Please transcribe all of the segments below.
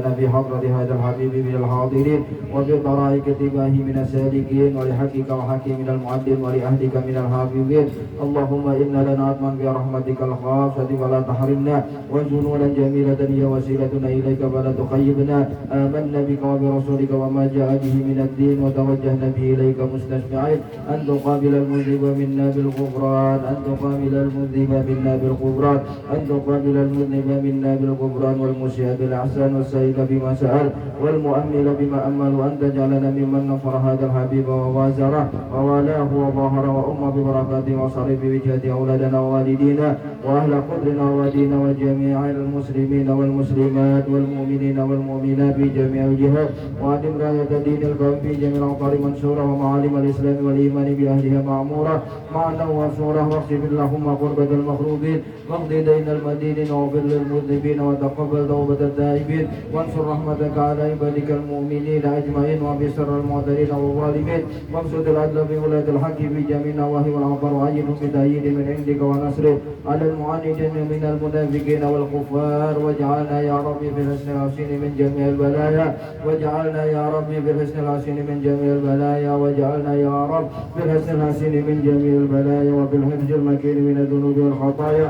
بحضرة هذا الحبيب من الحاضرين وبطرائق اتباعه من السالكين ولحقك وحق من المعدل ولأهلك من الحافظين. اللهم إنا لنعطمن برحمتك الخاصة فلا تحرمنا وجنونا جميلة هي وسيلتنا إليك فلا تخيبنا. آمنا بك وبرسولك وما جاء به من الدين وتوجهنا به إليك مستشفعين أن تقابل المذنب منا بالغفران أن تقابل المذنب منا بالغفران أن تقابل المذنب منا بالغفران والمسيء بالإحسان والسيء بما سأل والمؤمل بما أمل وأن تجعلنا ممن نصر هذا الحبيب ووازره ووالاه وظاهر وأم ببركاته وصرف بوجهة أولادنا ووالدينا وأهل قدرنا ووالدينا وجميع المسلمين والمسلمات والمؤمنين والمؤمنات في جميع الجهات وأدم راية دين القوم في جميع الأوطان منشورة ومعالم الإسلام والإيمان بأهلها معمورة معنا وصورة واغفر اللهم قربة المخلوقين واقض دين المدينين واغفر للمذنبين وتقبل توبة التائبين وانصر رحمتك على عبادك المؤمنين أجمعين وبشر المعتدين والظالمين وامسد العدل في ولاة الحق في جميع النواهي والأمطار وعجلهم بتأييد من عندك ونصر على المعاندين من المنافقين والكفار واجعلنا يا ربي في الحسن الحسين من جميع البلايا واجعلنا يا ربي في الحسن الحسين من جميع البلايا واجعلنا يا رب في الحسن الحسين من جميع البلايا وبالحفظ المكين من الذنوب والخطايا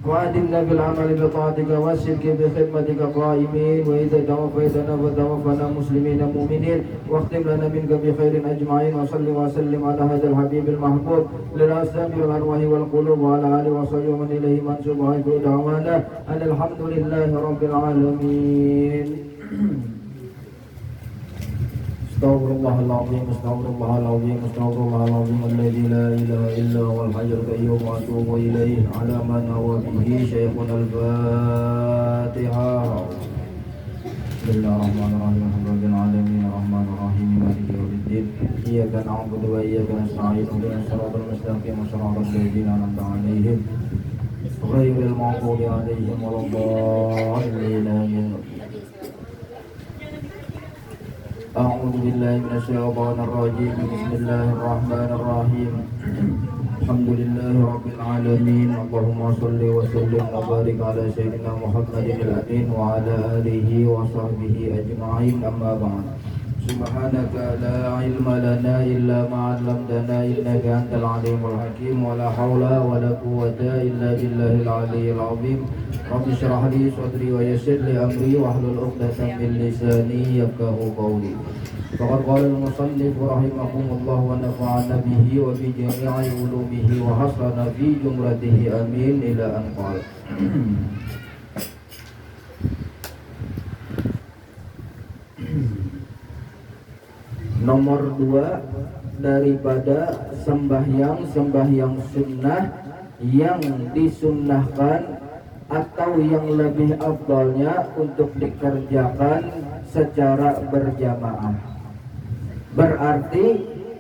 وأدمنا بالعمل بطاعتك والشرك بخدمتك قائمين وإذا توفيتنا فتوفنا مسلمين مؤمنين واختم لنا منك بخير أجمعين وصل وسلم على هذا الحبيب المحبوب للأسلام والأرواح والقلوب وعلى آله وصحبه ومن إليه منسوب وآخر دعوانا أن الحمد لله رب العالمين. Astaghfirullahaladzim, astaghfirullahaladzim, astaghfirullahaladzim alladzi la ilaha illa huwal hayyul qayyum wa atubu ilaihi ala man huwa bihi syaikhun al-Fatihah. Bismillahirrahmanirrahim. Alhamdulillahil alamin arrahmanir rahim maliki yaumiddin. Iyyaka na'budu wa iyyaka nasta'in. Ihdinas siratal mustaqim siratal ladzina an'amta 'alaihim ghairil maghdubi 'alaihim waladdallin. أعوذ بالله من الشيطان الرجيم. بسم الله الرحمن الرحيم. الحمد لله رب العالمين. اللهم صل وسلم وبارك على سيدنا محمد الأمين وعلى آله وصحبه أجمعين. أما بعد. سبحانك لا علم لنا إلا ما علمتنا إنك أنت العليم الحكيم ولا حول ولا قوة إلا بالله العلي العظيم. رب اشرح لي صدري ويسر لي أمري واحلل عقدة من لساني يفقهوا قولي. فقد قال المصنف رحمه الله ونفعنا به وبجميع علومه وحصلنا في جمرته آمين إلى أن قال. Nomor 2 daripada sembahyang sunnah yang disunnahkan atau yang lebih afdalnya untuk dikerjakan secara berjamaah. Berarti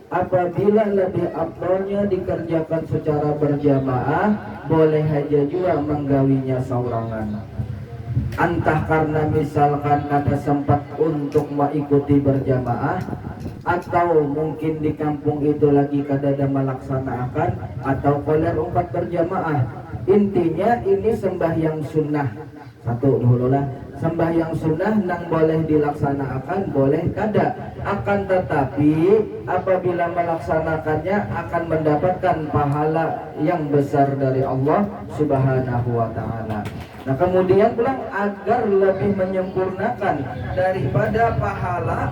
apabila lebih afdalnya dikerjakan secara berjamaah, boleh aja juga menggawinya saurangan. Entah karena misalkan ada sempat untuk mengikuti berjamaah, atau mungkin di kampung itu lagi kadada melaksanakan, atau koler umpat berjamaah. Intinya ini sembahyang sunnah. Satu dulu lah, sembahyang sunnah nang boleh dilaksanakan, boleh kada. Akan tetapi apabila melaksanakannya akan mendapatkan pahala yang besar dari Allah Subhanahu wa ta'ala. Nah kemudian pulang agar lebih menyempurnakan daripada pahala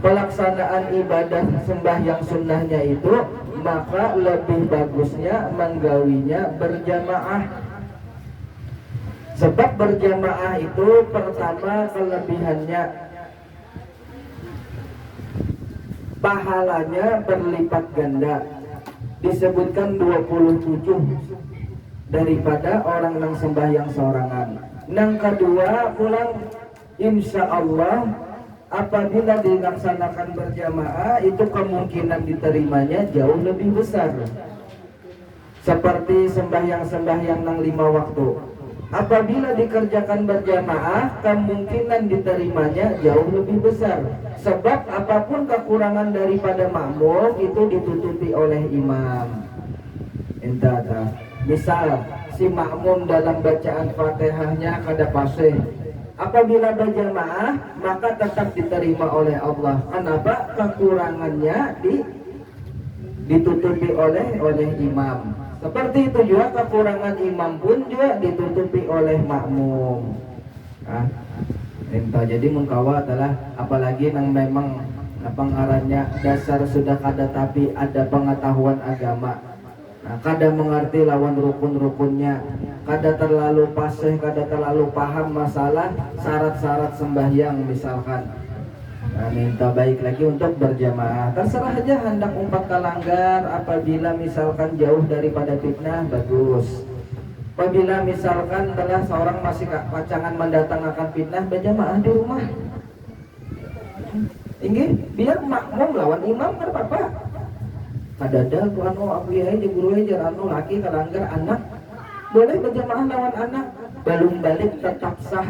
pelaksanaan ibadah sembahyang sunnahnya itu, maka lebih bagusnya menggawinya berjamaah. Sebab berjamaah itu pertama kelebihannya pahalanya berlipat ganda, disebutkan 27 daripada orang yang sembahyang sorangan. Yang kedua pulang insya Allah apabila dilaksanakan berjamaah itu kemungkinan diterimanya jauh lebih besar. Seperti sembahyang yang 5 waktu, apabila dikerjakan berjamaah kemungkinan diterimanya jauh lebih besar. Sebab apapun kekurangan daripada makmum itu ditutupi oleh imam. Misal si makmum dalam bacaan Fatihahnya kada fasih, Apabila berjamaah maka tetap diterima oleh Allah. Kenapa? Kekurangannya ditutupi oleh imam. Seperti itu juga kekurangan imam pun juga ditutupi oleh makmum. Jadi mengkawa adalah apalagi yang memang pengarahnya dasar sudah kada tapi ada pengetahuan agama. Kada mengerti lawan rukun-rukunnya, kada terlalu fasih, kada terlalu paham masalah syarat-syarat sembahyang misalkan. Minta baik lagi untuk berjamaah. Terserah aja hendak umpat kalanggar. Apabila misalkan jauh daripada fitnah, bagus. Apabila misalkan telah seorang masih pacangan mendatangkan fitnah, berjamaah di rumah. Inggih, biar makmum lawan imam kan apa-apa. Kadada tu anu abdi aja guru aja anu laki kalanggar anak boleh berjamaah lawan anak, belum balik tetap sah.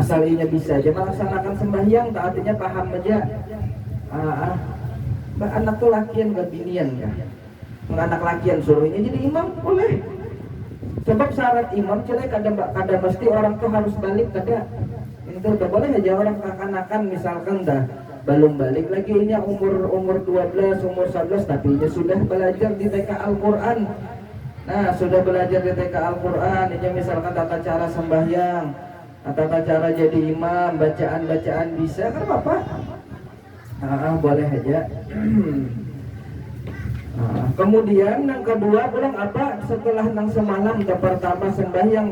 Asalnya bisa aja melaksanakan sembahyang, taatinya paham aja. Anak tuh lakian gak binian ya. Anak lakian suruhnya jadi imam boleh. Sebab syarat imam jelek kada mesti orang tuh harus balik kada. Itu udah boleh aja orang kekanakan misalkan dah belum balik lagi ini umur 12, umur 11 tapi dia sudah belajar di TK Al-Qur'an. Nah, sudah belajar di TK Al-Qur'an, ini misalkan tata cara sembahyang, tata cara jadi imam, bacaan-bacaan bisa kan apa? Boleh aja. Kemudian yang kedua pulang apa setelah nang semalam ke pertama sembahyang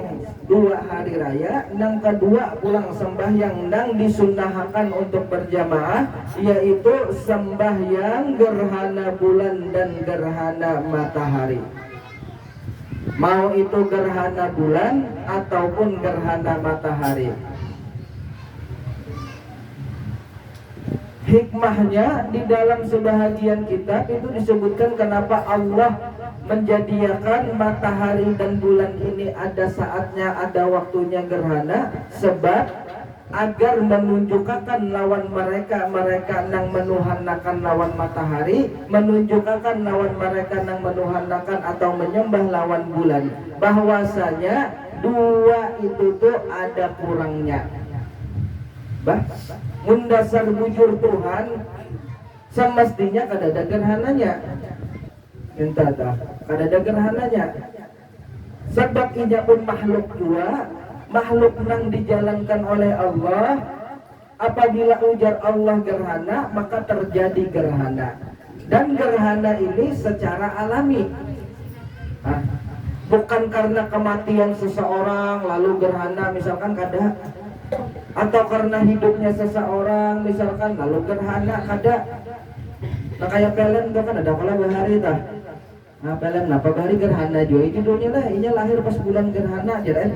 2 hari raya, yang kedua pulang sembahyang nang disunnahkan untuk berjamaah yaitu sembahyang gerhana bulan dan gerhana matahari. Mau itu gerhana bulan ataupun gerhana matahari. Hikmahnya di dalam sebahagian kitab itu disebutkan kenapa Allah menjadikan matahari dan bulan ini ada saatnya, ada waktunya gerhana, sebab agar menunjukkan lawan mereka nang menuhannakan lawan matahari, menunjukkan lawan mereka nang menuhannakan atau menyembah lawan bulan, bahwasanya dua itu tuh ada kurangnya. Mundasar bujur Tuhan semestinya kada ada gerhananya. Minta dah, kada ada gerhananya. Sebab inya pun makhluk dua, makhluk nang dijalankan oleh Allah. Apabila ujar Allah gerhana, maka terjadi gerhana. Dan gerhana ini secara alami. Bukan karena kematian seseorang lalu gerhana misalkan kada, atau karena hidupnya seseorang misalkan lalu gerhana kada. Nah kayak film itu kan ada pala bahari tah. Nah film apa bahari gerhana juga judulnya lah. Inya lahir pas bulan gerhana, jadi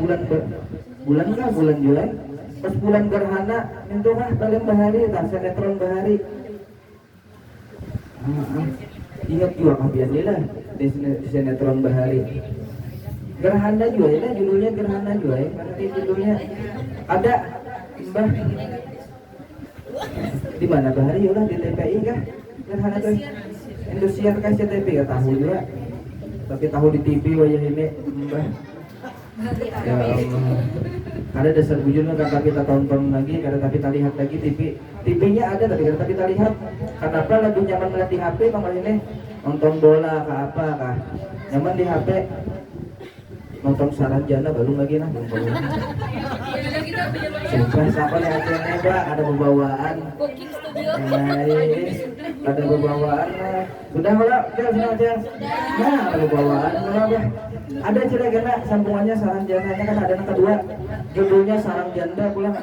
bulan kah bulan juga. Pas bulan gerhana itu kah film bahari tah, sinetron bahari. Ingat juga kabiannya lah di sinetron bahari. Gerhana juga ya, judulnya gerhana juga ya. Nanti judulnya ada Mbah di mana bahari ya lah di TPI kah? Gerhana tuh Indosiar kah CTP ya tahu juga. Tapi tahu di TV wajah ini Mbah. Ya Allah. Ada dasar bujurnya kan kita tonton lagi, kada tapi kita lihat lagi TV-nya ada tapi kada kita lihat. Kenapa lebih nyaman melihat di HP kemarin ini nonton bola kah apa kah? Nyaman di HP. Nonton Sarajana belum lagi nah belum. Sumpah siapa nih acaranya Mbak, ada pembawaan. Ada pembawaan. Sudah malah, sudah aja. Nah, ada pembawaan malah. Ada cerita kena sambungannya Sarajana kan ada yang kedua. Judulnya Sarang Janda pulang.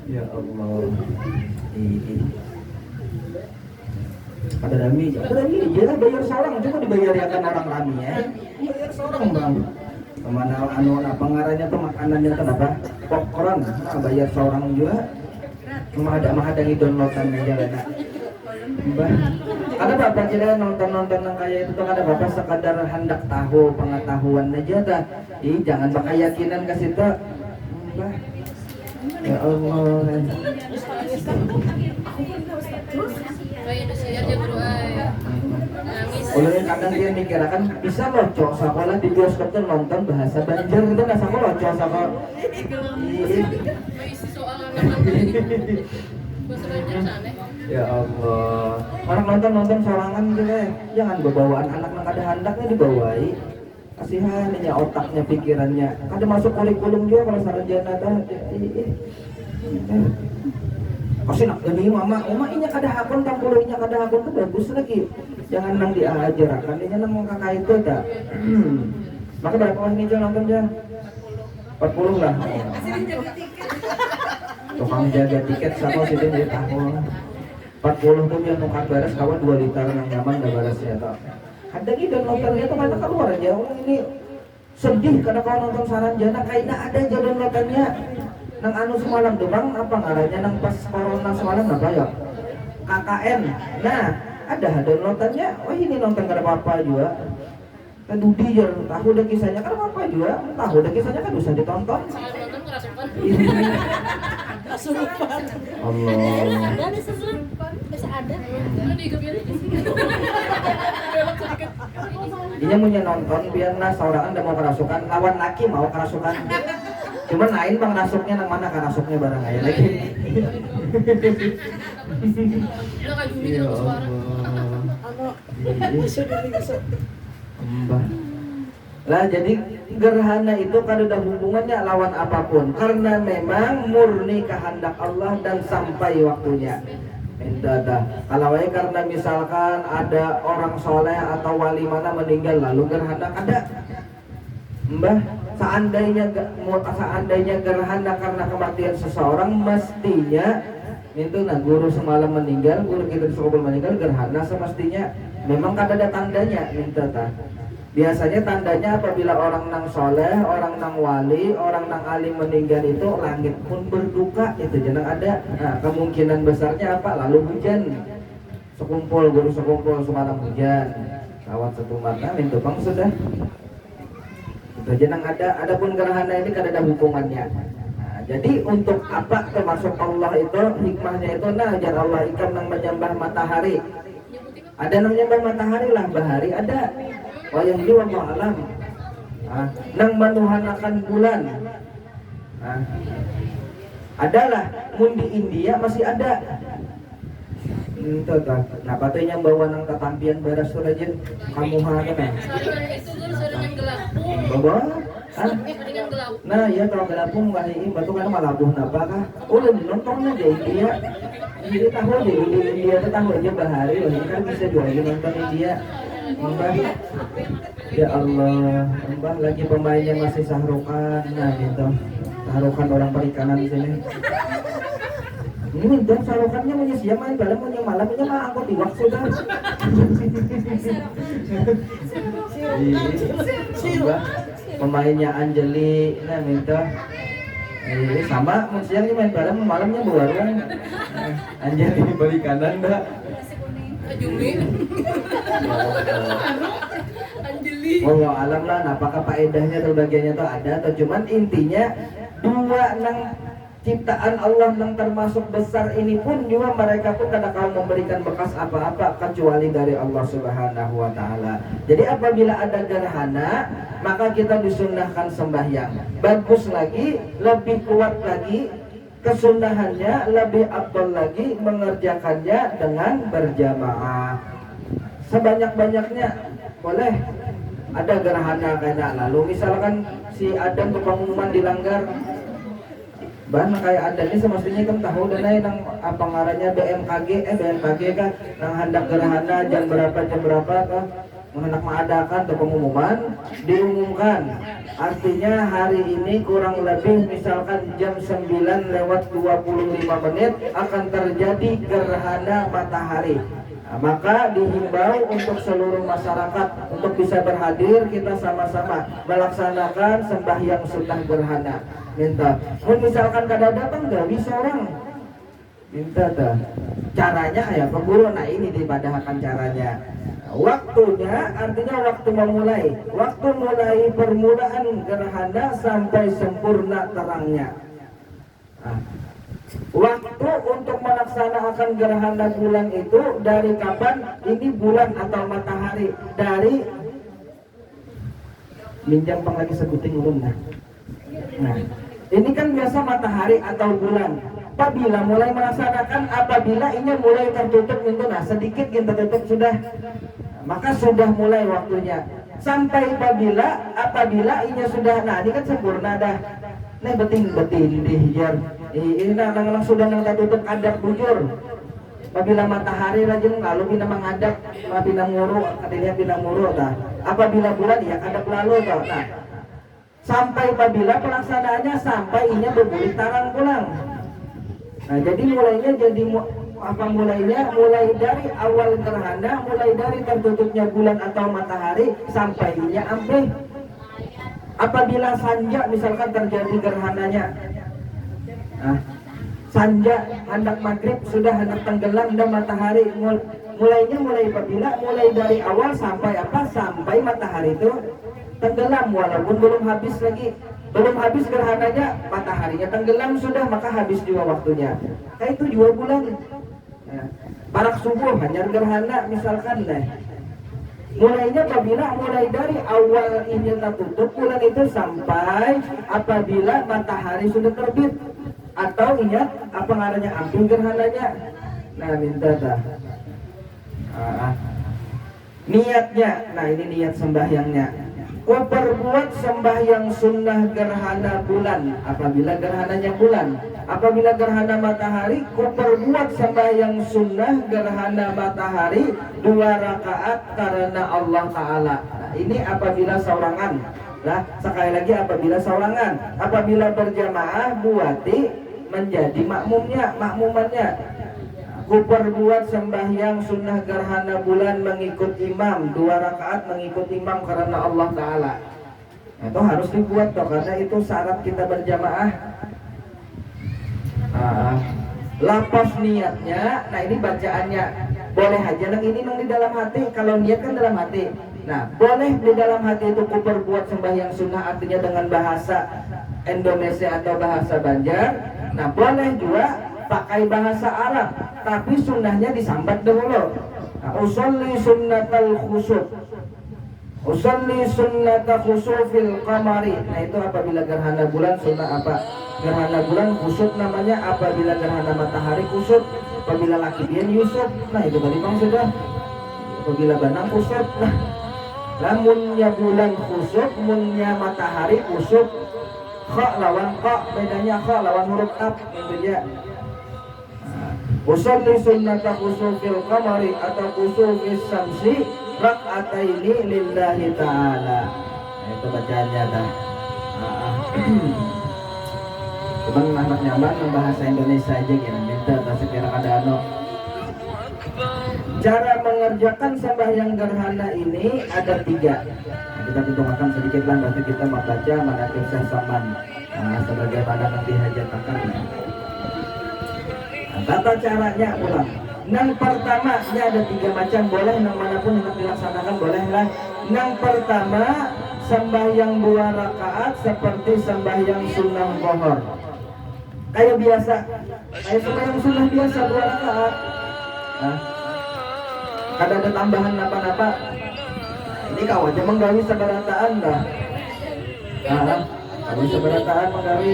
Ya Allah. Ada rami aja lah bayar seorang, cuma dibayar ya kan orang rami ya. Bayar seorang bang. Kemana pengarahnya tuh makanannya kenapa? Popcorn, bayar seorang juga. Cuma ada di downloadan aja lah. Mbah, ada bapak kira nonton yang kayak itu tuh ada bapak sekadar hendak tahu pengetahuan aja dah. Jangan pakai keyakinan ke situ. Mbah. Ya Allah. Ulun kadang dia mikirakan bisa loco sekolah di bioskop tuh nonton bahasa Banjar gitu nggak sama loco sekolah. Ya Allah, orang nonton sorangan gitu ya, jangan bawaan anak nang kada handaknya dibawai. Kasihan nya otaknya, pikirannya, kada masuk kurikulum juga kalau sarjana dah. Kasi nak gani mama inya kada hakon tampuluh inya kada hakon tuh bagus lagi. Jangan nang diajarakan inya nang kakak itu dah. Maka berapa orang ini nonton aja? 40 lah. Tukang jaga tiket sama sih dia tahu. 40 tuh yang nukar baras kawan 2 liter yang nyaman gak barasnya tau. Ada gitu nonton dia tuh mana keluar aja orang ini sedih karena kalau nonton Saranjana kayaknya ada jalan nontonnya. Nang anu semalam doang apa ngaranya nang pas corona semalam apa ya? KKN. Nah, ada nontonnya. Oh ini nonton kada apa-apa juga. Dudi jangan tahu udah kisahnya kan apa juga. Tahu udah kisahnya kan bisa ditonton. Sangat nonton kerasukan. Kesurupan. Allah. Ada kesurupan, bisa ada. Kan digepir di sini. Belok sedikit. Dia punya nonton biar nah seorang anda mau kerasukan lawan laki mau kerasukan. Cuman lain bang rasuknya nang mana kerasuknya barang aja lagi. Udah kayak Juni kita suara. Ano, sudah digesok. Mbah. Lah jadi gerhana itu kan udah hubungannya lawan apapun karena memang murni kehendak Allah dan sampai waktunya. Dah. Kalau karena misalkan ada orang soleh atau wali mana meninggal lalu gerhana ada. Mbah, seandainya gerhana karena kematian seseorang mestinya itu nah guru semalam meninggal, guru kita di sekolah meninggal gerhana semestinya memang kan ada tandanya minta tah. Biasanya tandanya apabila orang nang soleh, orang nang wali, orang nang alim meninggal itu langit pun berduka itu jangan ada. Nah, kemungkinan besarnya apa? Lalu hujan. Guru sekumpul semalam hujan. Kawat satu mata minta bang sudah. Itu jangan ada. Adapun gerhana ini kan ada hubungannya. Nah, jadi untuk apa termasuk Allah itu hikmahnya itu nah jar Allah ikan nang menyembah matahari. Ada nang menyembah matahari lah bahari ada. Wayang jiwa alam, nang manuhanakan bulan, adalah mun di India masih ada. Nah patenya bawa nang ketampian beras surajin kamu hana. Saringan itu dulu saringan gelapung. Bawa, Saringan gelapung. nah iya kalau gelapung ini batu kan malabuh napa kah? Ulun nontonnya di India. Jadi tahu di India itu tahu aja bahari, ini kan bisa juga nonton India. Mbah, ya Allah, Mbah lagi pemainnya masih Sahrukan, nah gitu, Sahrukan orang perikanan di sini. Ini dong Sahrukannya punya siapa main dalam punya malam ini mah angkut di waktu dah. Mbah, pemainnya Anjeli, nah gitu. Sama, siang ini main bareng, malamnya berwarung. Anjeli perikanan dah. Jumi. Anjeli. Wallahu alam lah, apakah faedahnya atau bagiannya itu ada atau cuman intinya dua nang ciptaan Allah yang termasuk besar ini pun juga mereka pun tidak akan memberikan bekas apa-apa kecuali dari Allah Subhanahu wa taala. Jadi apabila ada gerhana, maka kita disunnahkan sembahyang. Bagus lagi, lebih kuat lagi kesunahannya, lebih afdal lagi mengerjakannya dengan berjamaah. Sebanyak-banyaknya boleh. Ada gerhana kayak lalu misalkan si Adam ke pengumuman dilanggar, bahan kayak ada ini semestinya kan tahu dan nang apa ngarannya BMKG kah nang hendak gerhana jam berapa kah hendak mengadakan atau pengumuman diumumkan, artinya hari ini kurang lebih misalkan jam 9:25 akan terjadi gerhana matahari. Nah, maka dihimbau untuk seluruh masyarakat untuk bisa berhadir, kita sama-sama melaksanakan sembahyang sunnah gerhana. Minta, misalkan kada datang nggak bisa orang, minta dah. Caranya ya pemburu, nah ini dipadahkan caranya. Waktunya artinya waktu memulai, waktu mulai permulaan gerhana sampai sempurna terangnya. Nah, Waktu untuk melaksanakan gerhana bulan itu dari kapan? Ini bulan atau matahari? Dari minjam pang lagi sebuting ulun nah. Nah, ini kan biasa matahari atau bulan. Apabila mulai melaksanakan, apabila ini mulai tertutup itu, nah sedikit kita tutup sudah, maka sudah mulai waktunya. Sampai apabila ini sudah, nah ini kan sempurna dah. Nah beting dihijar. Ini nang sudah nang tutup adab bujur. Apabila matahari rajin lalu bina mengadap, bina nguru, kadilihat bina nguru dah. Apabila bulan ya adab lalu tau. Nah, sampai apabila pelaksanaannya sampai inya berbulik tarang pulang. Nah, jadi mulainya mulai dari awal gerhana, mulai dari tertutupnya bulan atau matahari sampai inya ampe. Apabila sanja misalkan terjadi gerhananya. Nah, sanja hendak maghrib sudah hendak tenggelam dan matahari mulai apabila mulai dari awal sampai sampai matahari itu tenggelam, walaupun belum habis gerhananya, mataharinya tenggelam sudah, maka habis juga waktunya. Kayak itu 2 bulan. Nah, parak subuh hanya gerhana misalkan deh. Mulainya mulai dari awal ini tertutup bulan itu sampai apabila matahari sudah terbit. Atau ingat apa ngarannya amping gerhananya. Nah minta dah niatnya. Nah ini niat sembahyangnya. Kau perbuat sembahyang sunnah gerhana bulan apabila gerhananya bulan. Apabila gerhana matahari, kau perbuat sembahyang sunnah gerhana matahari 2 rakaat karena Allah Ta'ala. Nah ini apabila seorangan. Nah sekali lagi apabila seorangan. Apabila berjamaah buati menjadi makmumannya. Ku perbuat sembahyang sunnah gerhana bulan mengikut imam 2 rakaat mengikut imam karena Allah Ta'ala. Nah, itu harus dibuat toh, karena itu syarat kita berjamaah. Lapas niatnya, nah ini bacaannya boleh aja nang ini nang di dalam hati. Kalau niat kan dalam hati. Nah boleh di dalam hati itu ku perbuat sembahyang sunnah, artinya dengan bahasa Indonesia atau bahasa Banjar. Nah boleh juga pakai bahasa Arab, tapi sunnahnya disambat dahulu. Nah, usolli sunnatal khusuf, usolli sunnata khusufil qamari. Nah itu apabila gerhana bulan sunnah apa? Gerhana bulan khusuf namanya. Apabila gerhana matahari khusuf. Apabila laki dia Yusuf. Nah itu tadi bang sudah. Apabila banang khusuf. Nah lamunnya bulan khusuf, munnya matahari khusuf. Kha lawan kha, bedanya kha lawan huruf ab, itu dia. Usolli sunnata khusufil qamari atau khusufis samsi rak'ataini lillahi ta'ala. Nah, itu bacaannya dah. Cuman anak nyaman bahasa Indonesia aja gitu. Minta bahasa kira ada Cara mengerjakan sembahyang gerhana ini ada 3. Nah, kita hitung sedikit lah, berarti kita membaca manaqib Syekh Saman. Nah, sebagaimana nanti hajatakan. Nah, tata caranya ulang. Yang pertama, ini ada 3 macam, boleh yang manapun yang dilaksanakan bolehlah. Yang pertama, sembahyang 2 rakaat seperti sembahyang sunnah zuhur. Kayak biasa, kayak sembahyang sunnah biasa 2 rakaat. Nah, kada ada tambahan apa-apa. Ini kau aja menggawi seberataan dah. Nah, kau seberataan menggawi.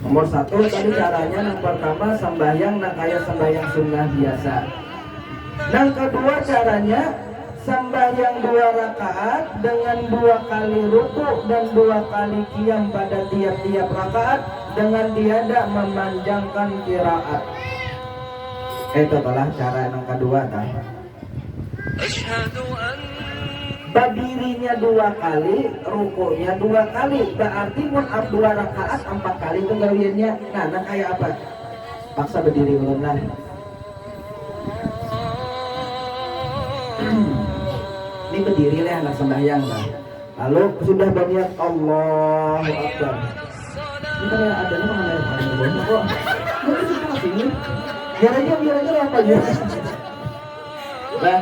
Nomor 1 tadi caranya, yang pertama sembahyang nah kayak sembahyang sunnah biasa. Yang kedua caranya sembahyang 2 rakaat dengan 2 kali ruku dan 2 kali qiyam pada tiap-tiap rakaat dengan tiada memanjangkan qiraat. Itu adalah cara yang kedua kan. Berdirinya 2 kali, rukunya 2 kali, berarti mun 2 rakaat 4 kali itu gawiannya. Nah kayak apa? Paksa berdiri ulun lah. Ini berdiri lah anak sembahyang lah. Lalu sudah berniat Allahu Akbar. Ini kan yang ada nama mana kok? Mungkin suka sini. Biar aja apa aja. Nah,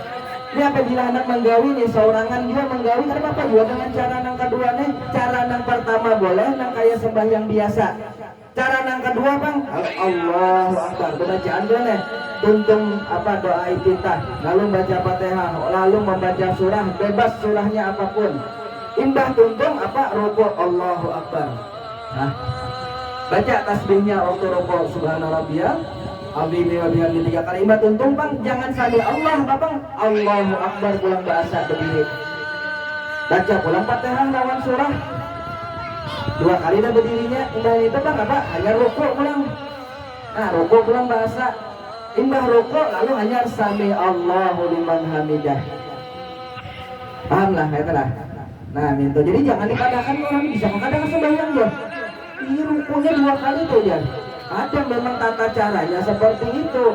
Ini apabila anak menggawi nih, seorangan dia menggawi, ada apa juga dengan cara nang kedua nih? Cara nang pertama boleh, nang kayak sembahyang biasa. Cara nang kedua bang, Allahu Akbar, bacaan dia nih. Tuntung apa doa iftitah, lalu baca Fatihah, lalu membaca surah, bebas surahnya apapun. Imbah tuntung apa rukuk Allahu Akbar. Nah, baca tasbihnya waktu rukuk subhana rabbiyal azim wa bihamdihi 3 kali. Imbah tuntung bang, jangan sambil Allah babang, Allahu Akbar pulang bahasa berdiri. Baca pulang Fatihah lawan surah 2 kali dah berdirinya. Imbah itu bang apa? Hanya rukuk pulang. Nah, rukuk pulang bahasa. Imbah rukuk lalu hanya sami Allahu liman hamidah. Paham lah, itu lah. Nah, minta. Jadi jangan dikadakan orang bisa mengadakan sembahyang ya. Ini rukuknya 2 kali tuh ya. Ada memang tata caranya seperti itu.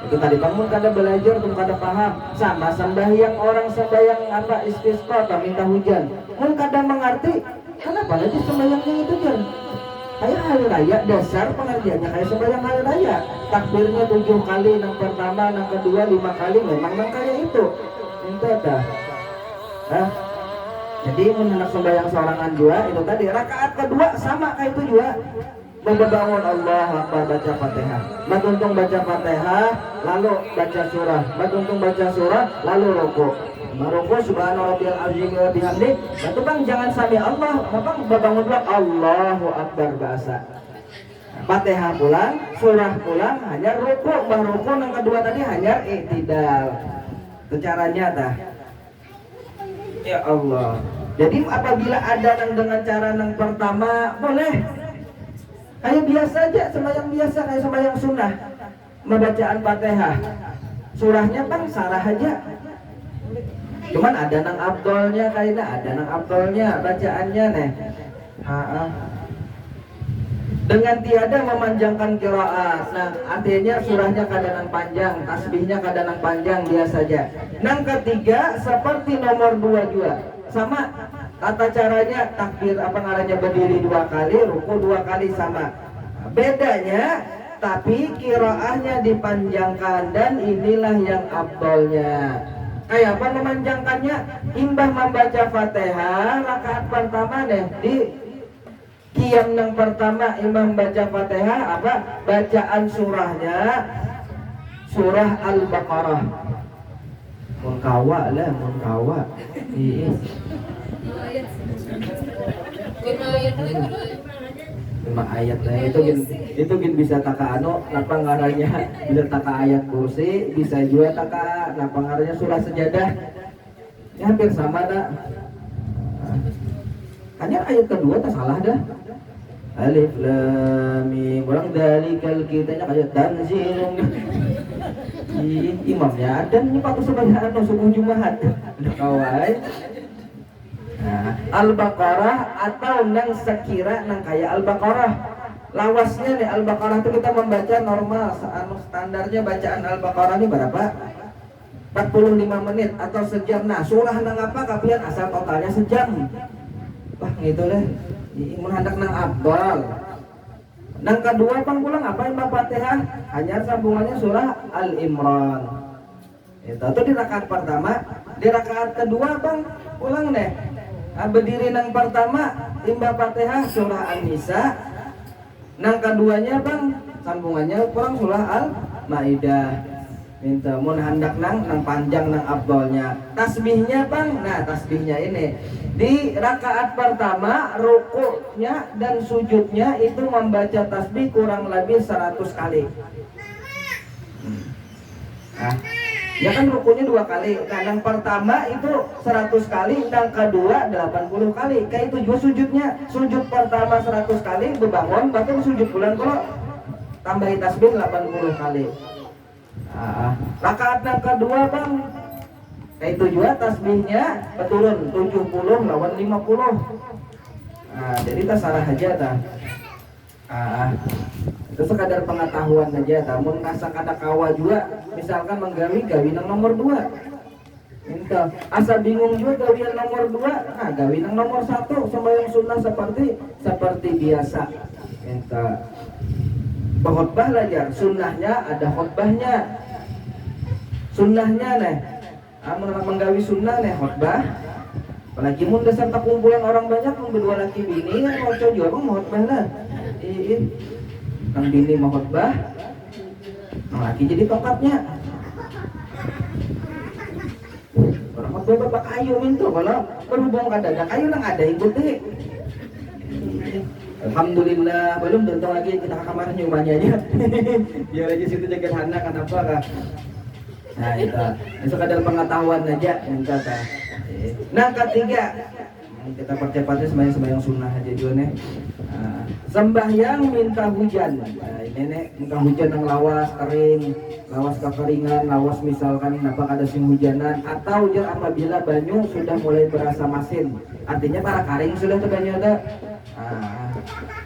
Itu tadi kamu kada belajar tuh kada paham. Sama sembahyang orang sembahyang apa istisqa atau minta hujan. Mun kada mengerti, kenapa lagi sembahyangnya itu kan? Kayak hari raya dasar pengertiannya kayak sembahyang hari raya. Takbirnya 7 kali, yang pertama, yang kedua 5 kali, memang kayak itu. Itu dah. Nah, jadi mengenai sembahyang seorangan juga itu tadi rakaat kedua sama kayak itu juga. Membangun Allah Akbar baca Fatihah. Matuntung baca Fatihah, lalu baca surah. Matuntung baca surah, lalu rukuk. Rukuk subhana rabbiyal azim wa bihamdi. Itu bang jangan sampai Allah, bang bangun dulu Allahu Akbar bahasa. Fatihah pulang, surah pulang, hanya rukuk. Bang rukuk yang kedua tadi hanya i'tidal. Itu caranya dah. Ya Allah. Jadi apabila ada yang dengan cara yang pertama boleh. Kayak biasa aja, sembahyang biasa kayak sembahyang sunnah. Membacaan Fatihah. Surahnya bang sarah aja. Cuman ada nang abdolnya kayaknya, ada nang abdolnya bacaannya nih. Dengan tiada memanjangkan qiraat. Nah, artinya surahnya kadang panjang, tasbihnya kadang panjang biasa saja. Nang ketiga seperti nomor 2 juga. Sama tata caranya takbir apa ngarannya berdiri 2 kali, ruku 2 kali sama. Bedanya tapi qiraahnya dipanjangkan dan inilah yang abdolnya. Kayak apa memanjangkannya? Imbah membaca Fatihah rakaat pertama deh di qiyam yang pertama imam baca Fatihah apa? Bacaan surahnya surah Al-Baqarah. Munkawa lah, munkawa. Iya. 5 ayat lah itu bisa taka napa ngaranya bisa taka ayat kursi, bisa juga taka napa ngaranya surah sejadah. Ya hampir sama dah. Hanya ayat kedua tak salah dah. Alif lam mim orang dalikal kitanya kayak tanzilun. Imamnya ada ini patut sebanyak subuh Jumat. Udah kawai. Nah, Al-Baqarah atau nang sekira nang kayak Al-Baqarah. Lawasnya nih Al-Baqarah itu kita membaca normal, standarnya bacaan Al-Baqarah ini berapa? 45 menit atau sejam. Nah, surah nang apa kapian asal totalnya sejam. Wah, gitu deh. Mun hendak nang abdal. Nang kedua pang pulang apa yang Fatihah? Hanya sambungannya surah Al-Imran. Itu di rakaat pertama, di rakaat kedua bang pulang deh. Berdiri nang pertama imba Fatihah surah An-Nisa. Nang keduanya bang sambungannya kurang surah Al-Maidah. Minta mun hendak nang panjang nang abdolnya. Tasbihnya bang, nah tasbihnya ini di rakaat pertama rukuknya dan sujudnya itu membaca tasbih kurang lebih 100 kali. Nah, ya kan rukunya 2 kali. Nah, yang pertama itu 100 kali, yang kedua 80 kali. Kayak itu juga sujudnya. Sujud pertama 100 kali, berbangun, bahkan sujud bulan kalau tambahin tasbih 80 kali. Rakaat yang kedua bang, kayak itu juga tasbihnya beturun 70 lawan 50. Nah, jadi tak salah aja dah. Itu sekadar pengetahuan aja, namun rasa kada kawa juga misalkan menggawi nang nomor 2 minta asa bingung juga gawian nomor 2, nah gawi nang nomor 1 sembahyang sunnah seperti biasa minta khotbah belajar sunnahnya ada khotbahnya sunnahnya nih Amun menggawi sunnah nih khotbah. Apalagi mun dasar tak kumpulan orang banyak mun berdua laki bini kan mau coba juga mau khotbah lah. Nang bini mau khotbah. Nang laki jadi tongkatnya. Orang khotbah bapak kayu mintu kalau berhubung ada kayu nang ada ikut deh. Alhamdulillah belum tentu lagi kita ke kamar nyumanya aja. Biar aja situ jaga anak kenapa kah? Nah itu sekadar pengetahuan aja yang kata. Nah ketiga kita percepatnya sembahyang sunnah aja juga nih. Sembahyang minta hujan. Nah, ini nih minta hujan yang lawas kering, lawas kekeringan, lawas misalkan nampak ada sing hujanan atau hujan apabila banyu sudah mulai berasa masin. Artinya para karing sudah tuh banyu ada.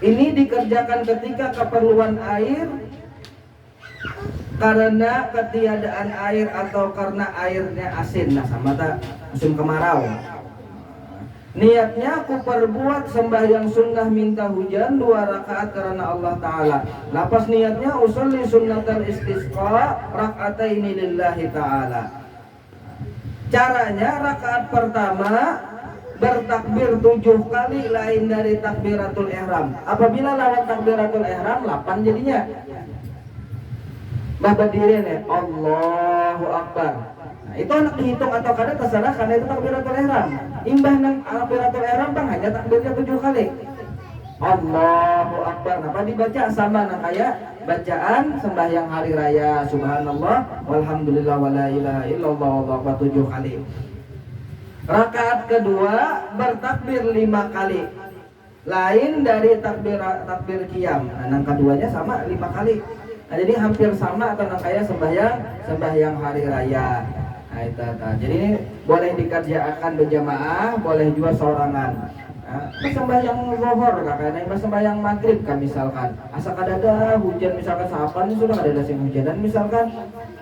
Ini dikerjakan ketika keperluan air karena ketiadaan air atau karena airnya asin. Nah sama tak musim kemarau. Niatnya aku perbuat sembahyang sunnah minta hujan 2 rakaat karena Allah Ta'ala. Lapas niatnya usolli sunnatal istisqa raka'ataini lillahi Ta'ala. Caranya rakaat pertama bertakbir 7 kali lain dari takbiratul ihram. Apabila lawan takbiratul ihram 8 jadinya. Bah berdiri nih Allahu Akbar. Nah, itu anak dihitung atau kada terserah karena itu takbiratul ihram. Imbah nang takbiratul ihram bang hanya takbirnya 7 kali. Allahu Akbar. Apa dibaca sama nang kayak bacaan sembahyang hari raya subhanallah walhamdulillah wala ilaha illallah wallahu akbar 7 kali. Rakaat kedua bertakbir 5 kali. Lain dari takbir qiyam. Nah, yang keduanya sama 5 kali. Nah, jadi hampir sama atau kayak sembahyang hari raya. Nah, itu. Jadi ini boleh dikerjakan berjamaah, boleh juga sorangan. Nah, sembahyang zuhur kakaknya, sembahyang maghrib kan misalkan. Asal ada hujan misalkan sahapan sudah ada sing hujan dan misalkan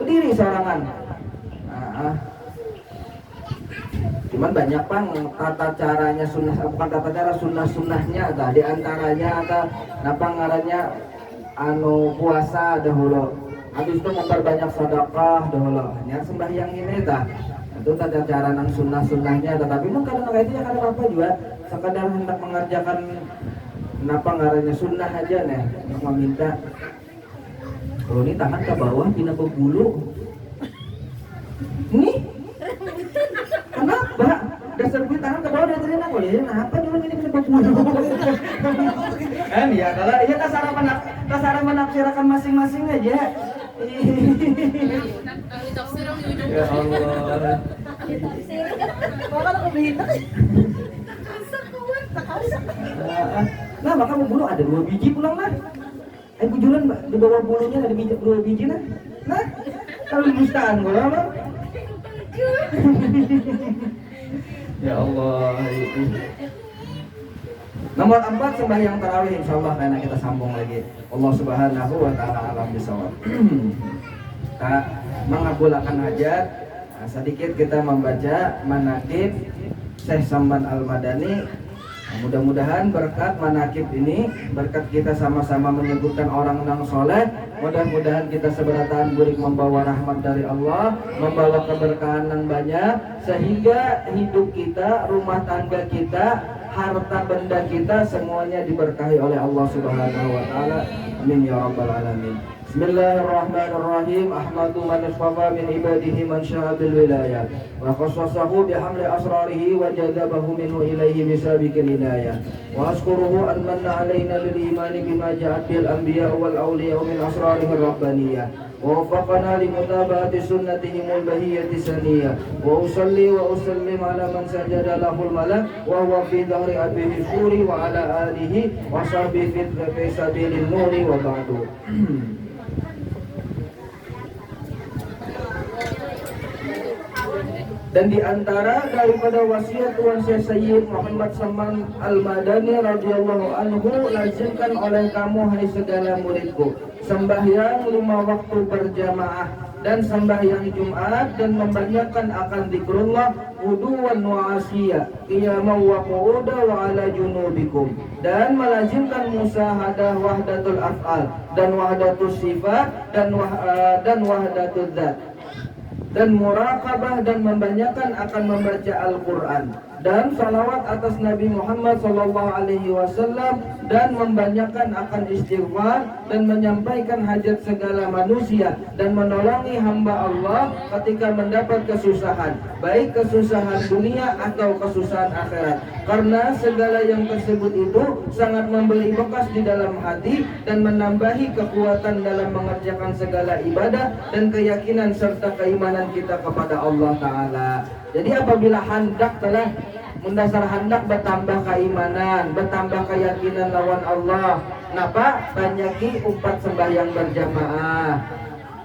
berdiri sorangan. Cuman banyak bang tata caranya sunnah, bukan tata cara sunnahnya ada di antaranya ada napa ngarannya puasa dahulu, habis itu memperbanyak sedekah dahulu. Hanya sembahyang ini dah itu tata cara nang sunnahnya, tetapi mungkin kadang itu ya kadang apa juga sekadar hendak mengerjakan napa ngarannya sunnah aja nih untuk meminta. Kalau ini tangan ke bawah pina berbulu ini kenapa? Dasar gue tangan ke bawah dari tadi nak boleh. Kenapa dulu ini bisa berbulu? Kan ya kalau iya tasara menafsirkan masing-masing aja. Ya Allah. Nah maka berbulu ada 2 biji pulang lah. Bujuran di bawah bulunya ada 2 biji nah. Nah kalau dustaan gue apa? Ya Allah itu. Nomor 4 sembahyang tarawih insyaallah karena kita sambung lagi. Allah Subhanahu wa taala alam bisawab. Kita mengabulkan hajat. Nah, sedikit kita membaca manaqib Syekh Samban Al-Madani. Nah, mudah-mudahan berkat manaqib ini, berkat kita sama-sama menyebutkan orang yang soleh, mudah-mudahan kita seberatan burik membawa rahmat dari Allah, membawa keberkahan yang banyak, sehingga hidup kita, rumah tangga kita, harta benda kita semuanya diberkahi oleh Allah Subhanahu wa taala. Amin ya rabbal alamin. Bismillahirrahmanirrahim. Ahmadu man istafa min ibadihi man syaa bil wilayah wa khassasahu bihamli asrarihi wa jadabahu minhu ilaihi bisabiqil hidayah wa ashkuruhu an manna alaina lil imani bima ja'at bil anbiya wal awliya min asrarihi rabbaniyah wa waffaqana li mutaba'ati sunnatihimul bahiyyati saniyah wa usalli wa usallim ala man sajada lahul malak wa huwa fi dhahri abihi suri wa ala alihi wa sahbihi fi sabilin nuri wa ba'du. Dan diantara daripada wasiat Tuan Syekh Sayyid Muhammad Saman Al-Madani radhiyallahu anhu, lazimkan oleh kamu hai segala muridku sembahyang 5 waktu berjamaah dan sembahyang Jumat dan membanyakkan akan zikrullah wudu'an wa asiyah qiyaman wa qu'uda wa ala junubikum, dan melazimkan musahadah wahdatul af'al dan wahdatus sifat dan wahdatul dzat. dan muraqabah dan membanyakan akan membaca Al-Quran dan salawat atas Nabi Muhammad SAW dan membanyakan akan istighfar dan menyampaikan hajat segala manusia dan menolongi hamba Allah ketika mendapat kesusahan, baik kesusahan dunia atau kesusahan akhirat, karena segala yang tersebut itu sangat memberi bekas di dalam hati dan menambahi kekuatan dalam mengerjakan segala ibadah dan keyakinan serta keimanan kita kepada Allah Ta'ala. Jadi apabila hendak telah mendasar hendak bertambah keimanan, bertambah keyakinan lawan Allah, napa banyaki umpat sembahyang berjamaah.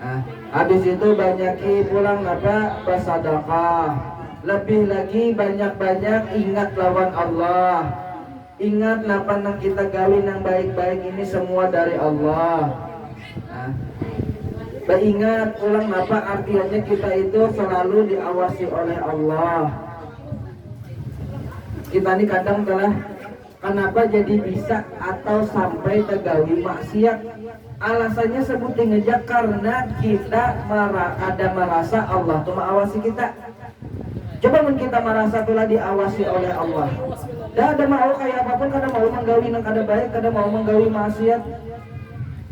Nah, habis itu banyaki pulang napa bersedekah. Lebih lagi banyak-banyak ingat lawan Allah. Ingat napa nang kita gawin yang baik-baik ini semua dari Allah. Nah, ingat ulang apa artinya kita itu selalu diawasi oleh Allah. Kita ini kadang telah kenapa jadi bisa atau sampai tegawi maksiat, alasannya sebutin ngejak karena kita ada merasa Allah tuh mengawasi kita. Coba mun kita merasa telah diawasi oleh Allah, dah ada mau kayak apapun, kada mau menggawi nang kada baik, kada mau menggawi maksiat.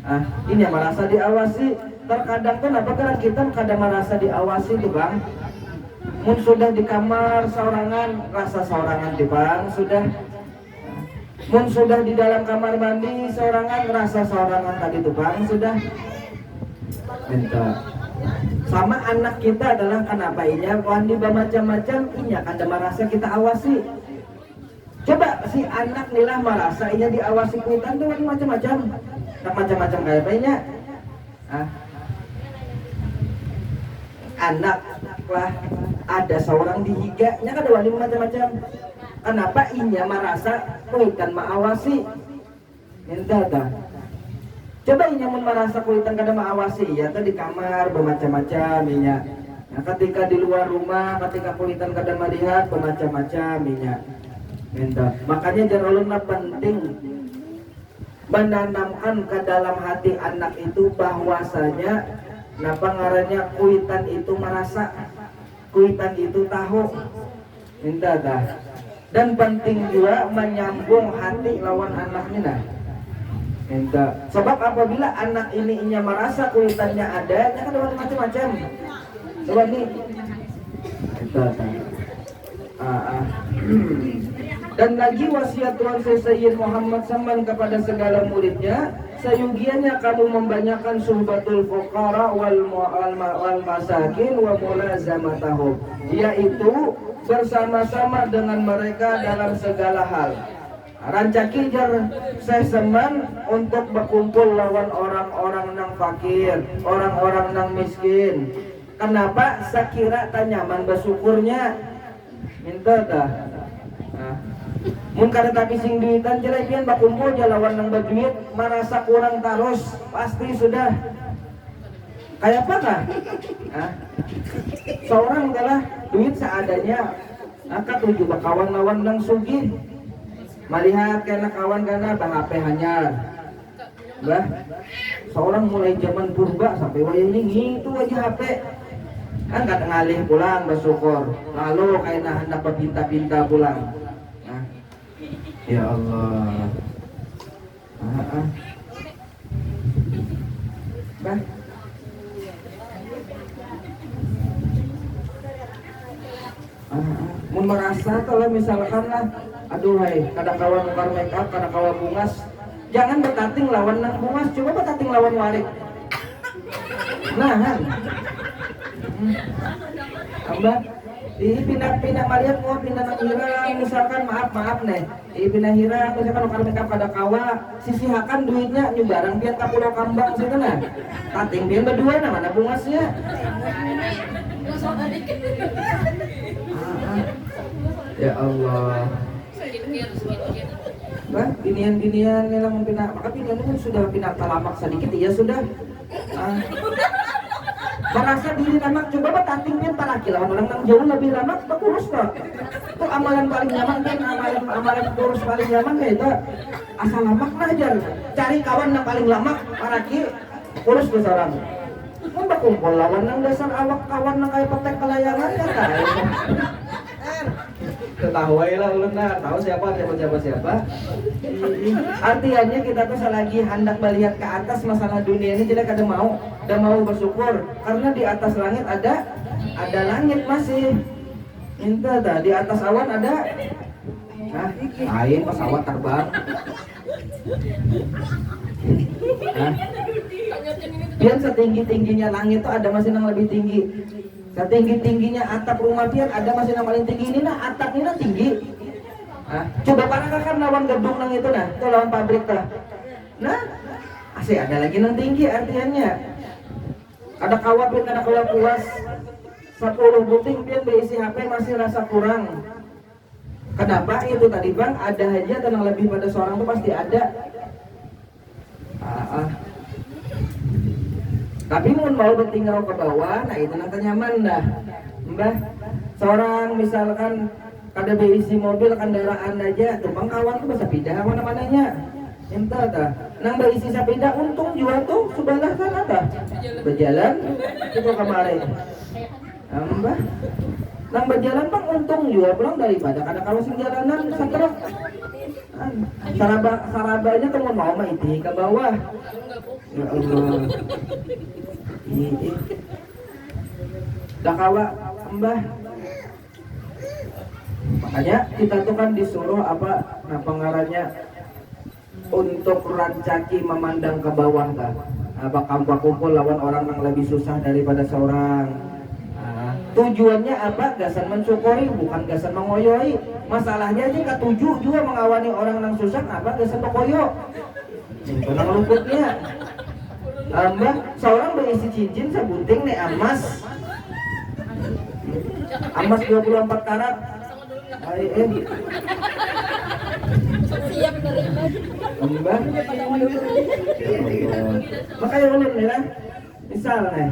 Ah, ini yang merasa diawasi. Terkadang tuh apa karena kita kadang merasa diawasi tuh bang. Mun sudah di kamar sorangan rasa sorangan tuh bang, sudah. Mun sudah di dalam kamar mandi sorangan rasa sorangan tadi tuh bang, sudah. Minta. Sama anak kita adalah kenapa inya mandi bermacam-macam, inya kada merasa kita awasi. Coba si anak nilah merasa inya diawasi kuitan tuh macam-macam. Tak macam-macam kayak apa inya. Ah. Anak lah ada seorang dihiganya kada wali macam-macam. Kenapa inya merasa kuitan maawasi? Minta dah. Coba inya merasa kuitan kada maawasi, ya tuh di kamar bermacam-macam inya. Nah, ketika di luar rumah, ketika kuitan kada melihat bermacam-macam inya. Minta. Makanya jangan penting menanamkan ke dalam hati anak itu bahwasanya napa ngarannya kuitan itu merasa, kuitan itu tahu. Minta dah. Dan penting juga menyambung hati lawan anaknya dah. Minta. Sebab apabila anak ini inya merasa kuitannya ada, nya kan ada macam-macam. Coba nih. Minta dah. Dan lagi wasiat Tuhan Sayyid Muhammad SAW kepada segala muridnya, sayugiannya kamu membanyakan suhbatul fuqara wal masakin wa mulazamatahum, yaitu bersama-sama dengan mereka dalam segala hal. Rancaki jar seseman untuk berkumpul lawan orang-orang nang fakir, orang-orang nang miskin. Kenapa? Sekira tanyaman bersyukurnya. Minta dah. Mun kada tapi sing duitan jelek pian bakumpul jalawan nang berduit merasa kurang terus pasti sudah kayak apa kah? Seorang adalah duit seadanya, maka tujuh bakawan lawan nang sugih melihat kena kawan kana bah HP hanyar bah seorang mulai zaman purba sampai wayah ini itu aja HP kan kata ngalih pulang bersyukur lalu kayaknya hendak berpinta-pinta pulang. Ya Allah. Bah. Mun merasa kalau misalkan lah, aduh hai, kada kawan ukar make up, kada kawan bungas, jangan bertating lawan nang bungas, coba bertating lawan warik. Nah, tambah pindah malihat mau pindah nang hirang misalkan maaf nih pindah hirang misalkan ukar make up kada kawa sisihakan duitnya nyubarang pian ka Pulau Kambang sih kan tating pian berdua nah mana bungasnya. Ya Allah. Bah, binian memang pindah, maka binian itu sudah pindah talamak sedikit ya sudah. Merasa diri lamak, coba tating pian palaki lawan orang yang jauh lebih lamak kurus kok. Itu amalan paling nyaman kan, amalan kurus paling nyaman ya itu asal lamak lah aja. Cari kawan yang paling lamak palaki kurus ke seorang. Kan bakumpul lawan nang dasar awak kawan nang kayak petek kelayangan ya kan. Tahu aja lah ulun nah, tahu siapa. Artinya kita tuh selagi hendak melihat ke atas masalah dunia ini jelek ada mau bersyukur karena di atas langit ada langit masih. Minta dah di atas awan ada. Nah, lain pesawat terbang. Nah, pian setinggi-tingginya langit tuh ada masih yang lebih tinggi. Setinggi-tingginya atap rumah pian ada masih yang paling tinggi ini nah atapnya tinggi. Nah, coba kan lawan gedung nang itu nah, itu lawan pabrik lah. Nah, asih ada lagi nang tinggi artinya. Ada kawat pian ada kawat puas. 10 buting pian berisi HP masih rasa kurang. Kenapa itu tadi bang? Ada aja tenang lebih pada seorang tuh pasti ada. Tapi mau bertinggal ke bawah, nah itu nanti nyaman dah. Mbah, seorang misalkan kada berisi mobil kendaraan aja, tumpang kawan tuh bisa pindah mana-mananya. Entah dah. Nang berisi sepeda untung juga tuh sebelah sana dah. Berjalan itu kemarin. Mbah, nang berjalan bang untung juga pulang daripada kada kalau sing jalanan setruk. Sarabanya tuh mau itu ke bawah. Ya Allah. Dah kawa Mbah. Makanya kita tuh kan disuruh apa nah pengarahnya untuk rancaki memandang ke bawah dah. Apa kumpul lawan orang yang lebih susah daripada seorang. Tujuannya apa? Gasan mensyukuri bukan gasan mengoyoi. Masalahnya aja ketujuh juga mengawani orang yang susah apa gasan mengoyo. Itu nang luputnya. Mbak, seorang berisi cincin sebunting nih emas 24 karat. Siap nerima. Mbak. Makanya ulun nih lah. Misal nih.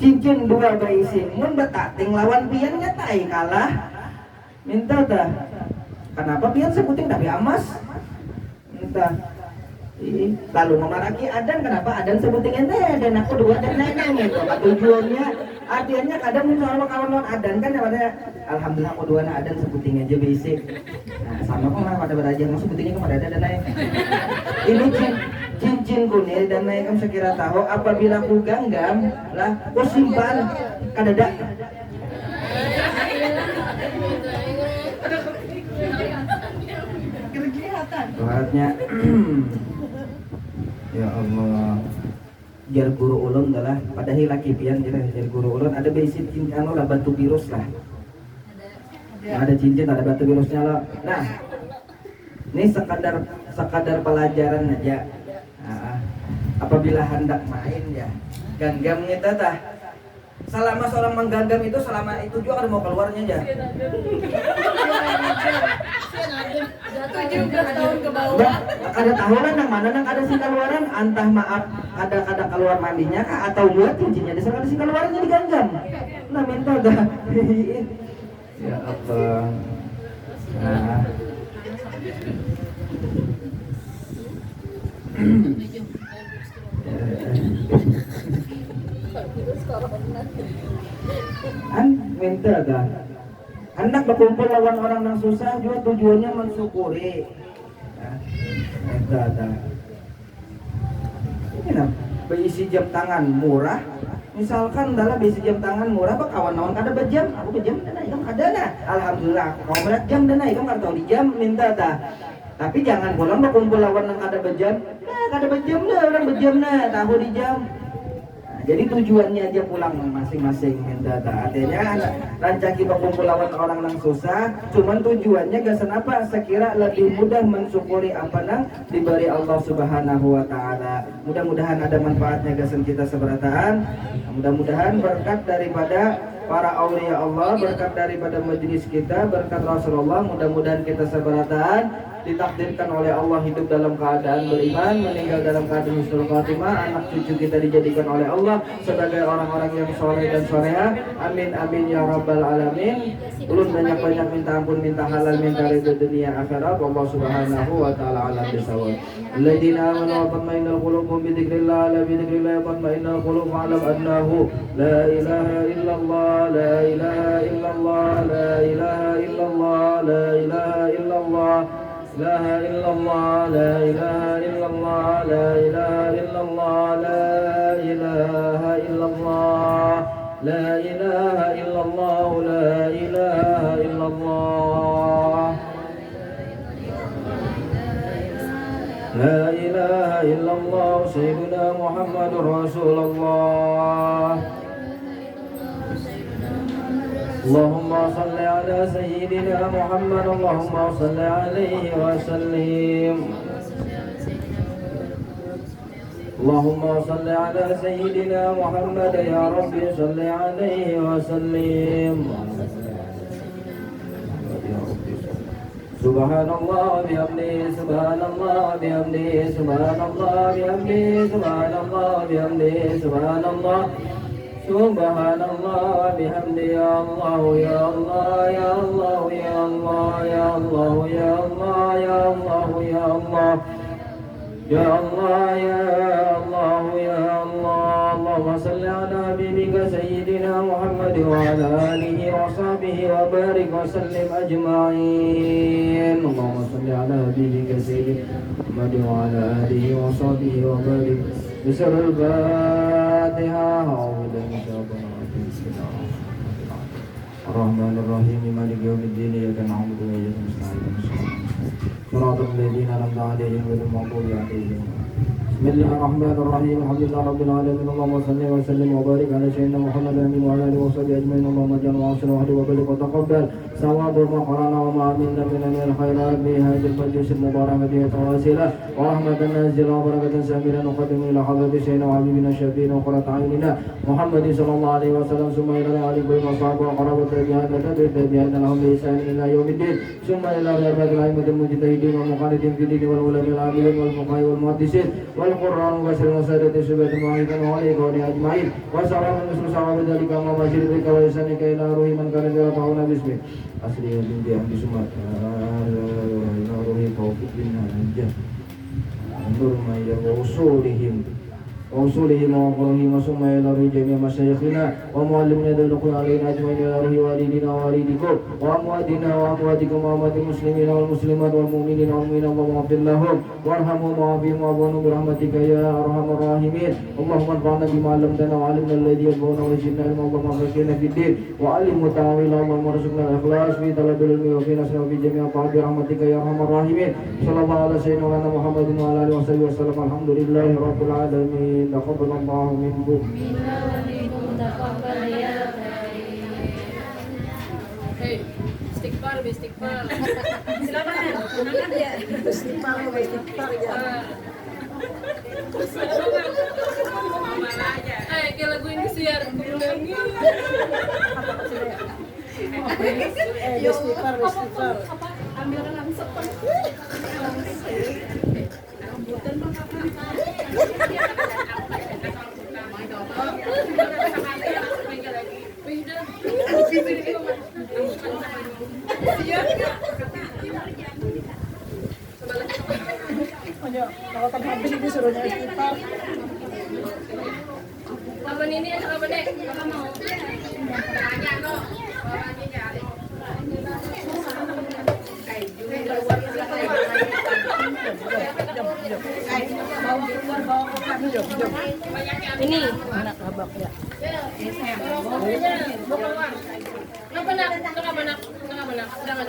Cincin 2 berisi mun betating lawan pian nyatai kalah. Minta dah. Kenapa pian sebuting tapi emas? Minta. Lalu memaraki adan, kenapa adan sebuting ente dan aku 2 dan neneng gitu. Tujuannya artinya kadang misalnya kawan-kawan adan kan pada alhamdulillah aku 2 adan sebuting aja basic. Nah sama kok lah pada beraja masuk sebutingnya kemana ada dan naik. Ini cincin kuning dan naik kamu sekira tahu apabila aku ganggam lah aku simpan kadada. Tuhannya ya Allah jar guru ulun adalah pada hilaki pian jar guru ulun ada besi cincin anu lah batu virus lah ada cincin ada batu virusnya loh. Nah ini sekadar pelajaran aja. Apabila hendak main ya ganggam kita tah selama seorang mengganggam itu selama itu juga kan mau keluarnya aja. 17 tahun ke bawah. Ada tahunan yang mana nang ada si keluaran antah maaf ada keluar mandinya kah atau buat cincinnya dasar ada si keluarannya diganggam. Nah minta dah. Ya apa. Nah. Minta dah. Hendak berkumpul lawan orang yang susah juga tujuannya mensyukuri. Minta dah. Ini nah, berisi jam tangan murah. Misalkan dalam berisi jam tangan murah, apa kawan-kawan kada berjam, aku berjam dan naik kada nah. Alhamdulillah, kau berat jam dan naik kada tahu di jam minta dah. Tapi jangan pulang berkumpul lawan yang kada berjam. Nah, kada berjam dah orang berjam nah, tahu di jam. Jadi tujuannya aja pulang masing-masing minta dah. Artinya rancaki berkumpul lawan orang yang susah, cuman tujuannya gasan apa? Sekira lebih mudah mensyukuri apa nang diberi Allah Subhanahu wa taala. Mudah-mudahan ada manfaatnya gasan kita seberataan. Mudah-mudahan berkat daripada para aulia Allah, berkat daripada majelis kita, berkat Rasulullah, mudah-mudahan kita seberataan ditakdirkan oleh Allah hidup dalam keadaan beriman, meninggal dalam keadaan husnul khatimah, anak cucu kita dijadikan oleh Allah sebagai orang-orang yang soleh dan soleha. Amin amin ya rabbal alamin. Ulun banyak-banyak minta ampun, minta halal, minta ridho dunia akhirat. Allah subhanahu wa ta'ala alam bisawab. Alladziina amanu wa tatma'innul qulubuhum bi dzikrillah, ala bi dzikrillah tatma'innul qulub, wa'lam annahu la ilaha illallah, la ilaha illallah, la ilaha illallah, la ilaha illallah, la ilaha illallah, la ilaha illallah, la ilaha illallah, la ilaha illallah, la ilaha illallah, la ilaha illallah, sayyiduna Muhammadur Rasulullah. Allahumma salli ala sayyidina Muhammad, Allahumma salli alaihi wa sallim. Allahumma salli ala sayyidina Muhammad, ya Rabbi salli alaihi wa sallim. Subhanallah bihamdihi, subhanallah bihamdihi, subhanallah bihamdihi, subhanallah bihamdihi, subhanallah. Subhanallah bihamdi, ya Allah ya Allah ya Allah ya Allah ya Allah ya Allah ya Allah ya Allah ya Allah ya Allah ya Allah. Allahumma salli ala habibika sayyidina Muhammad wa ala alihi wa sahbihi wa barik wa sallim ajma'in. Allahumma salli ala habibika sayyidina Muhammad wa ala alihi wa sahbihi wa barik. بسر الفاتحة. أعوذ بالله من الشيطان الرجيم. بسم الله الرحمن الرحيم. مالك يوم الدين. إياك نعبد وإياك نستعين. صراط الذين أنعمت عليهم غير المغضوب عليهم. بسم الله الرحمن الرحيم. الحمد لله رب العالمين. اللهم صل وسلم وبارك على سيدنا محمد وعلى آله وصحبه أجمعين. اللهم اجعل وعصر وحده وبلغ وتقبل ثواب ما قرانا وما عملنا من الخيرات بهذه المجلس المباركة وتواصلا ورحمة نازلة وبركة سامرة نقدم إلى حضرة سيدنا وحبيبنا الشفيع وقرة عيننا محمد صلى الله عليه وسلم ثم إلى آل بيت وصحبه وقرابة تابعين لهم بإحسان إلى يوم الدين ثم إلى غير الأئمة المجتهدين والمقلدين في الدين والعلماء العاملين والفقهاء والمحدثين والقرآن وبشر وسادة الشباب المعيدين وعليكم أجمعين وسلام مثل صحابة ذلك أمام بشرك وإحسانك إلى روح من كان يرفعنا باسمه أصلي بنت عبد سمات إلى روح توفيق بن نجاح نور ما وصولهم وصولهم وقرهم ثم إلى روح جميع مشايخنا ومعلمنا ذلقنا علينا أجمعين إلى روح والدنا ووالدكم وأمواتنا وأمواتكم وأموات المسلمين والمسلمات والمؤمنين والمؤمنين. اللهم اغفر لهم وارحمهم وعافهم وأعفهم برحمتك يا أرحم الراحمين. اللهم انفعنا بما علمتنا وعلمنا الذي ينفعنا وزدنا علما. اللهم فقهنا في الدين وعلمنا تأويله. اللهم ارزقنا الإخلاص في طلب العلم وفي نصر وفي جميع الطاعات برحمتك يا أرحم الراحمين. صلى الله على سيدنا محمد وعلى آله وصحبه وسلم. الحمد لله رب العالمين. تقبل الله منكم. Hei, istighfar, istighfar. Silakan. Ya. Istighfar ya. Kayak lagu ini siar diulangi. Istighfar. Ambilkan langsung. Kalau habis itu suruhnya istighfar. Apa ini apa nih? Apa mau? Tanya no. Ini anak abak ya. Kenapa nak? Jangan.